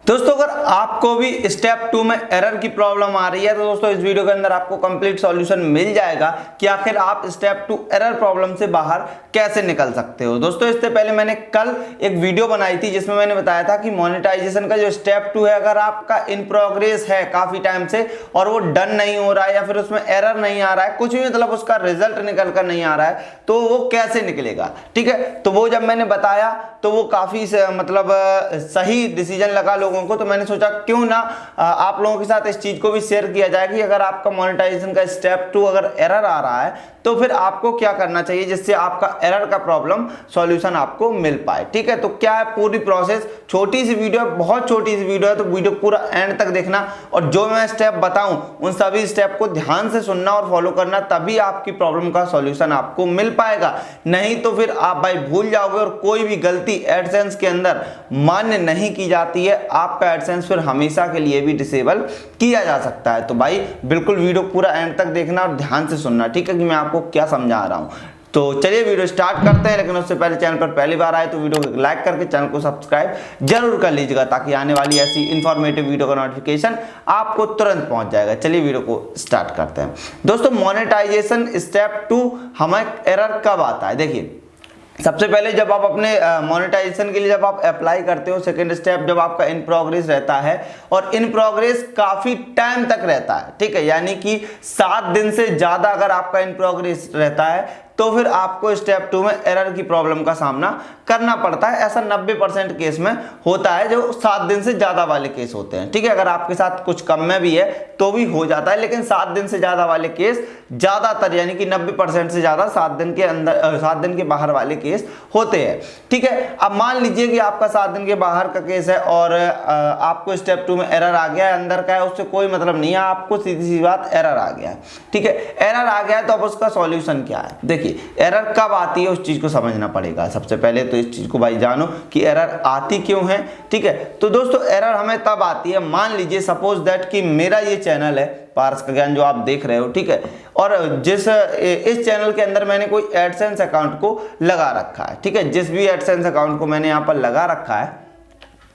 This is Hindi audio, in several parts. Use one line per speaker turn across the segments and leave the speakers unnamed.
दोस्तों अगर आपको भी स्टेप 2 में एरर की प्रॉब्लम आ रही है तो दोस्तों इस वीडियो के अंदर आपको कंप्लीट सॉल्यूशन मिल जाएगा कि आखिर आप स्टेप 2 एरर प्रॉब्लम से बाहर कैसे निकल सकते हो। दोस्तों इससे पहले मैंने कल एक वीडियो बनाई थी जिसमें मैंने बताया था कि मोनेटाइजेशन का जो स्टेप 2 है, अगर आपका इन प्रोग्रेस है काफी टाइम से और वो डन नहीं हो रहा है या फिर उसमें एरर नहीं आ रहा है, कुछ भी मतलब उसका रिजल्ट निकल कर नहीं आ रहा है, तो वो कैसे निकलेगा। ठीक है, तो वो जब मैंने बताया तो वो काफी मतलब सही डिसीजन लगा लोगों को, तो मैंने सोचा क्यों ना आप लोगों के साथ इस चीज को भी शेयर किया जाए कि अगर आपका मोनेटाइजेशन का स्टेप 2 अगर एरर आ रहा है तो फिर आपको क्या करना चाहिए जिससे आपका एरर का प्रॉब्लम सॉल्यूशन आपको मिल पाए। ठीक है, तो क्या है पूरी प्रोसेस, छोटी सी वीडियो है, बहुत छोटी सी वीडियो है, तो वीडियो पूरा एंड तक देखना और जो मैं स्टेप बताऊं उन सभी स्टेप को ध्यान से सुनना और फॉलो करना, तभी आपकी प्रॉब्लम का सॉल्यूशन आपको मिल पाएगा। नहीं तो फिर आप भाई भूल जाओगे और कोई भी गलती एडसेंस के अंदर मान्य नहीं की जाती है, आपका एडसेंस फिर हमेशा के लिए भी डिसेबल किया जा सकता है। तो भाई बिल्कुल वीडियो पूरा एंड तक देखना और ध्यान से सुनना, ठीक है, कि मैं आपको क्या समझा रहा हूं। तो चलिए वीडियो स्टार्ट करते हैं, लेकिन उससे पहले चैनल पर पहली बार आए तो वीडियो को लाइक करके चैनल को सब्सक्राइब जरूर कर लीजिएगा ताकि आने वाली ऐसी इंफॉर्मेटिव वीडियो का नोटिफिकेशन आपको तुरंत पहुंच जाएगा। चलिए वीडियो को स्टार्ट करते हैं। दोस्तों मोनेटाइजेशन स्टेप 2 हमें एरर कब आता है, देखिए सबसे पहले जब आप अपने मोनेटाइजेशन के लिए जब आप अप्लाई करते हो, सेकंड स्टेप जब आपका इन प्रोग्रेस रहता है और इन प्रोग्रेस काफी टाइम तक रहता है, ठीक है, यानी कि 7 दिन से ज्यादा अगर आपका इन प्रोग्रेस रहता है तो फिर आपको स्टेप 2 में एरर की प्रॉब्लम का सामना करना पड़ता है। ऐसा 90% केस में होता है, जो 7 दिन से ज्यादा वाले केस होते हैं। ठीक है, अगर आपके साथ कुछ कम में भी है तो भी हो जाता है, लेकिन 7 दिन से ज्यादा वाले केस ज्यादातर यानी कि 90% से ज्यादा 7 दिन के अंदर 7 दिन के बाहर वाले केस होते हैं। ठीक है, अब मान लीजिए कि आपका 7 दिन के बाहर का केस है और आपको स्टेप 2 में एरर आ गया है, अंदर का है उससे कोई मतलब नहीं है, आपको सीधी सी बात एरर आ गया है। ठीक है, एरर आ गया है तो अब उसका सॉल्यूशन क्या है। देखिए एरर कब आती है उस चीज को समझना पड़ेगा। सबसे पहले तो इस चीज को भाई जानो कि एरर आती क्यों है। ठीक है, तो दोस्तों एरर हमें तब आती है, मान लीजिए सपोज दैट कि मेरा ये चैनल है पारस का ज्ञान जो आप देख रहे हो, ठीक है, और इस चैनल के अंदर मैंने कोई एडसेंस अकाउंट को लगा रखा है। ठीक है, जिस भी एडसेंस अकाउंट को मैंने यहाँ पर लगा रखा है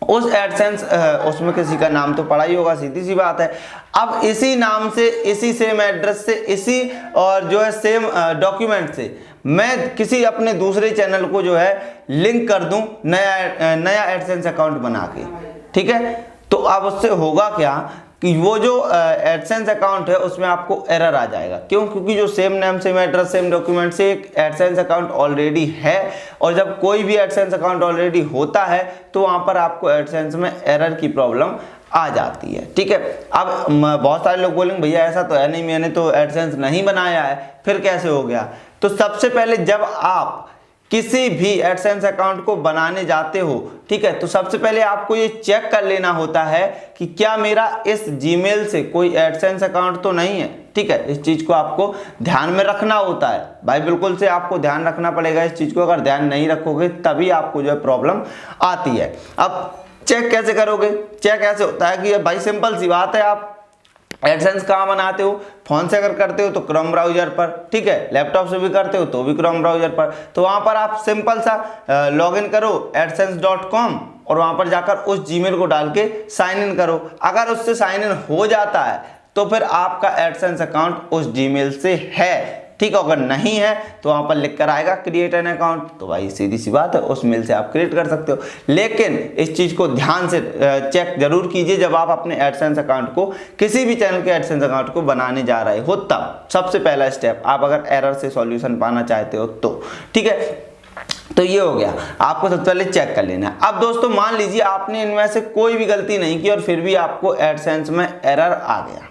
उस एडसेंस उसमें किसी का नाम तो पड़ा ही होगा, सीधी सी बात है। अब इसी नाम से, इसी सेम एड्रेस से, इसी और जो है सेम डॉक्यूमेंट से मैं किसी अपने दूसरे चैनल को जो है लिंक कर दूं नया एडसेंस अकाउंट बना के। ठीक है, तो अब उससे होगा क्या कि वो जो एडसेंस अकाउंट है उसमें आपको एरर आ जाएगा। क्यों? क्योंकि जो same name same address same document से एक एडसेंस अकाउंट ऑलरेडी है, और जब कोई भी एडसेंस अकाउंट ऑलरेडी होता है तो वहां पर आपको एडसेंस में एरर की प्रॉब्लम आ जाती है। ठीक है, अब बहुत सारे लोग बोलेंगे भैया ऐसा तो है नहीं, मैंने तो एडसेंस नहीं बनाया है, फिर कैसे हो गया। तो सबसे पहले जब आप किसी भी एडसेंस अकाउंट को बनाने जाते हो, ठीक है, तो सबसे पहले आपको ये चेक कर लेना होता है कि क्या मेरा इस जीमेल से कोई एडसेंस अकाउंट तो नहीं है। ठीक है, इस चीज को आपको ध्यान में रखना होता है भाई, बिल्कुल से आपको ध्यान रखना पड़ेगा इस चीज को। अगर ध्यान नहीं रखोगे तभी आपको जो है प्रॉब्लम आती है। अब चेक कैसे करोगे? चेक ऐसे होता है कि भाई सिंपल सी बात है, आप एडसेंस कहाँ बनाते हो? फोन से अगर करते हो तो क्रोम ब्राउजर पर, ठीक है, लैपटॉप से भी करते हो तो भी क्रोम ब्राउजर पर। तो वहां पर आप सिंपल सा लॉगिन करो adsense.com और वहां पर जाकर उस जीमेल को डाल के साइन इन करो। अगर उससे साइन इन हो जाता है तो फिर आपका एडसेंस अकाउंट उस जीमेल से है। ठीक है, अगर नहीं है तो वहां पर लिख कर आएगा क्रिएट एन अकाउंट, तो भाई सीधी सी बात है उस मेल से आप क्रिएट कर सकते हो। लेकिन इस चीज को ध्यान से चेक जरूर कीजिए जब आप अपने एडसेंस अकाउंट को, किसी भी चैनल के एडसेंस अकाउंट को बनाने जा रहे हो, तब सबसे पहला स्टेप आप अगर एरर से सॉल्यूशन पाना चाहते हो तो। ठीक है, तो ये हो गया, आपको सबसे पहले चेक कर लेना है। अब दोस्तों मान लीजिए आपने इनमें से कोई भी गलती नहीं की और फिर भी आपको एडसेंस में एरर आ गया।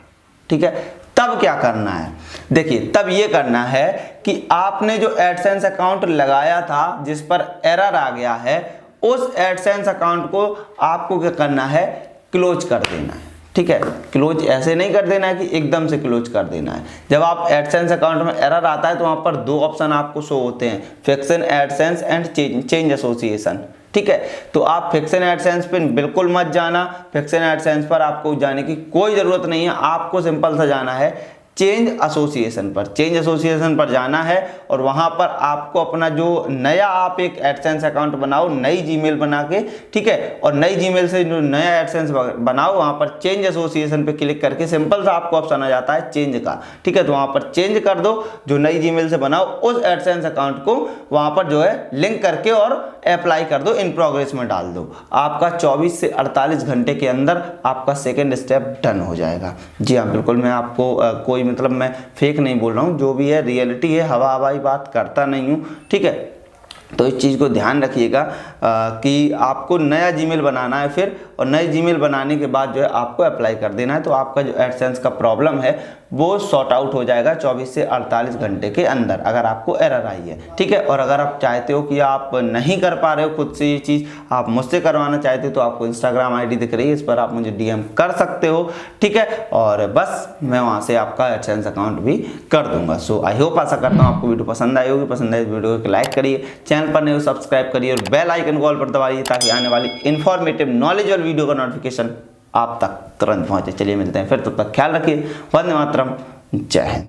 ठीक है, तब क्या करना है? देखिए तब ये करना है कि आपने जो एडसेंस अकाउंट लगाया था जिस पर एरर आ गया है, उस एडसेंस अकाउंट को आपको क्या करना है? क्लोज कर देना है। ठीक है, क्लोज ऐसे नहीं कर देना है कि एकदम से क्लोज कर देना है। जब आप एडसेंस अकाउंट में एरर आता है तो वहां पर 2 ऑप्शन आपको शो होते हैं, fiction AdSense and change association. ठीक है, तो आप फिक्सन एडसेंस पे बिल्कुल मत जाना, फिक्सन एडसेंस पर आपको जाने की कोई जरूरत नहीं है। आपको सिंपल सा जाना है चेंज एसोसिएशन पर। चेंज एसोसिएशन पर जाना है और वहां पर आपको अपना जो नया आप एक एडसेंस अकाउंट बनाओ नई जीमेल बना के, ठीक है, और नई जीमेल से जो नया एडसेंस बनाओ वहां पर चेंज एसोसिएशन पे क्लिक करके सिंपल सा आपको ऑप्शन आ जाता है चेंज का, ठीक है, तो वहां पर चेंज कर दो, जो नई जीमेल से बनाओ उस एडसेंस अकाउंट को वहां पर जो है लिंक करके और अप्लाई कर दो, इन प्रोग्रेस में डाल दो। आपका 24 से 48 घंटे के अंदर आपका सेकेंड स्टेप डन हो जाएगा। जी हाँ, बिल्कुल, मैं आपको कोई मतलब मैं फेक नहीं बोल रहा हूँ, जो भी है रियलिटी है, हवा हवाई बात करता नहीं हूँ, ठीक है। तो इस चीज़ को ध्यान रखिएगा कि आपको नया जीमेल बनाना है फिर, और नई जीमेल बनाने के बाद जो है आपको अप्लाई कर देना है, तो आपका जो एडसेंस का प्रॉब्लम है वो सॉर्ट आउट हो जाएगा 24 से 48 घंटे के अंदर, अगर आपको एरर आई है, ठीक है। और अगर आप चाहते हो कि आप नहीं कर पा रहे हो खुद से ये चीज़, आप मुझसे करवाना चाहते हो, तो आपको इंस्टाग्राम आईडी दिख रही है, इस पर आप मुझे डीएम कर सकते हो, ठीक है, और बस मैं वहाँ से आपका एडसेंस अकाउंट भी कर दूंगा। सो आई होप, आशा करता हूँ आपको वीडियो पसंद आई होगी। पसंद आए इस वीडियो को लाइक करिए, चैनल पर नहीं हो सब्सक्राइब करिए और बेल आइकन कॉल पर दबाइए, ताकि आने वाली इन्फॉर्मेटिव नॉलेज और वीडियो का नोटिफिकेशन आप तक तुरंत पहुंचे। चलिए मिलते हैं फिर, तब तक ख्याल रखिए। वंदे मातरम, जय हिंद।